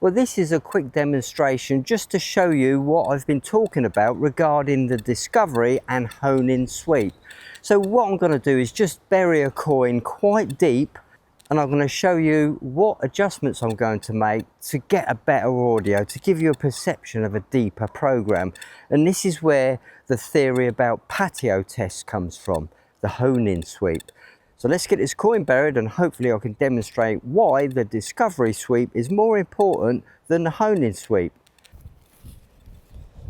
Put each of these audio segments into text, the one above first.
Well, this is a quick demonstration just to show you what I've been talking about regarding the discovery and hone-in sweep. So what I'm going to do is just bury a coin quite deep, and I'm going to show you what adjustments I'm going to make to get a better audio, to give you a perception of a deeper program. And this is where the theory about patio tests comes from, the hone-in sweep. So let's get this coin buried, and hopefully I can demonstrate why the discovery sweep is more important than the hone-in sweep.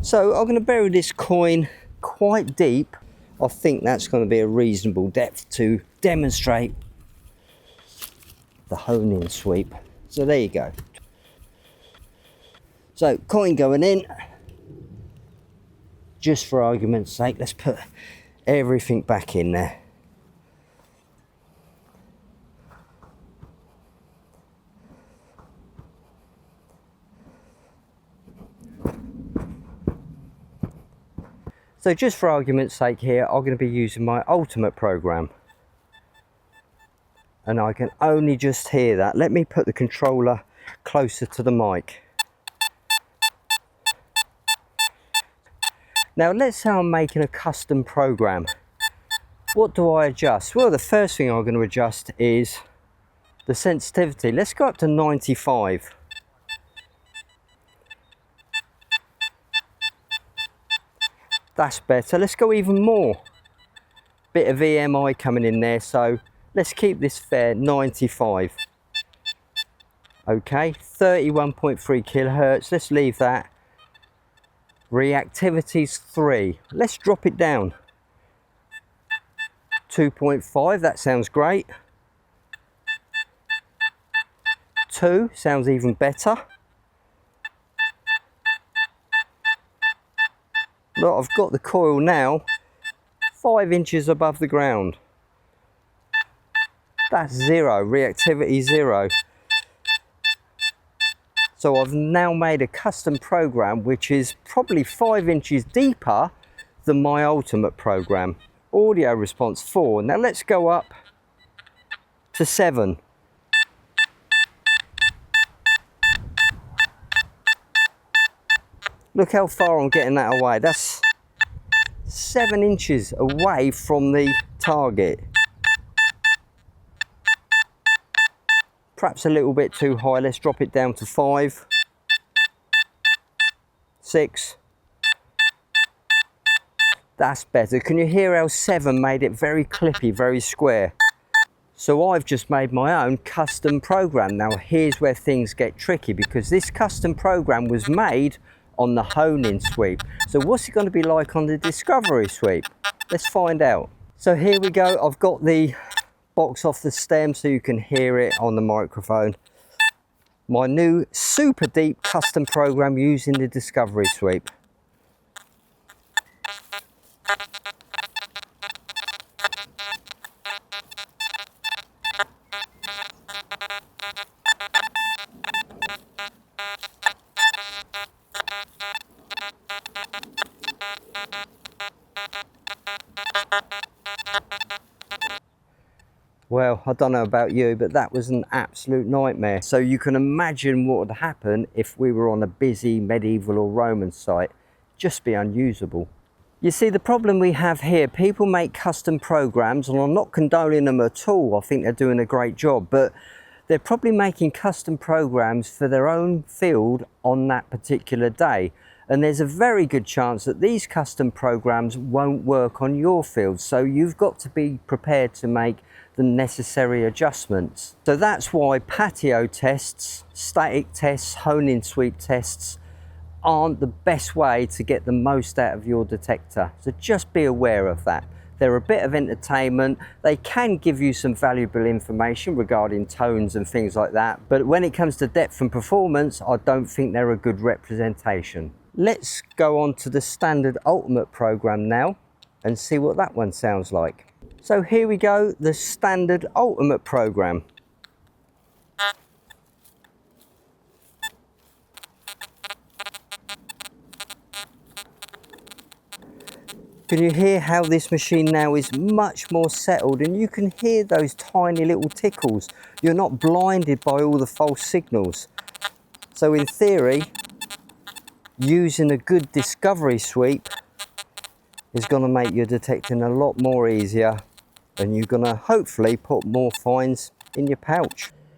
So I'm going to bury this coin quite deep. I think that's going to be a reasonable depth to demonstrate the hone-in sweep. So there you go. So coin going in. Just for argument's sake, let's put everything back in there. So just for argument's sake here, I'm going to be using my ultimate program. And I can only just hear that. Let me put the controller closer to the mic. Now let's say I'm making a custom program. What do I adjust? Well, the first thing I'm going to adjust is the sensitivity. Let's go up to 95. That's better. Let's go even more. Bit of EMI coming in there, so let's keep this fair, 95. Okay, 31.3 kilohertz. Let's leave that. Reactivity's 3. Let's drop it down. 2.5, that sounds great. 2 sounds even better. Look, I've got the coil now 5 inches above the ground. That's 0, reactivity 0. So I've now made a custom program which is probably 5 inches deeper than my ultimate program. Audio response 4. Now let's go up to 7. Look how far I'm getting that away. That's 7 inches away from the target. Perhaps a little bit too high. Let's drop it down to 5, 6. That's better. Can you hear how 7 made it very clippy, very square? So I've just made my own custom program. Now here's where things get tricky, because this custom program was made on the hone-in sweep. So what's it going to be like on the discovery sweep? Let's find out. So here we go. I've got the box off the stem so you can hear it on the microphone. My new super deep custom program using the discovery sweep. Well, I don't know about you, but that was an absolute nightmare. So you can imagine what would happen if we were on a busy medieval or Roman site. Just be unusable. You see, the problem we have here, people make custom programs, and I'm not condoning them at all. I think they're doing a great job, but they're probably making custom programs for their own field on that particular day. And there's a very good chance that these custom programs won't work on your field. So you've got to be prepared to make the necessary adjustments. So that's why patio tests, static tests, hone-in sweep tests aren't the best way to get the most out of your detector. So just be aware of that. They're a bit of entertainment. They can give you some valuable information regarding tones and things like that. But when it comes to depth and performance, I don't think they're a good representation. Let's go on to the standard ultimate program now and see what that one sounds like. So here we go, the standard ultimate program. Can you hear how this machine now is much more settled, and you can hear those tiny little tickles. You're not blinded by all the false signals. So in theory, using a good discovery sweep is going to make your detecting a lot more easier, and you're going to hopefully put more finds in your pouch.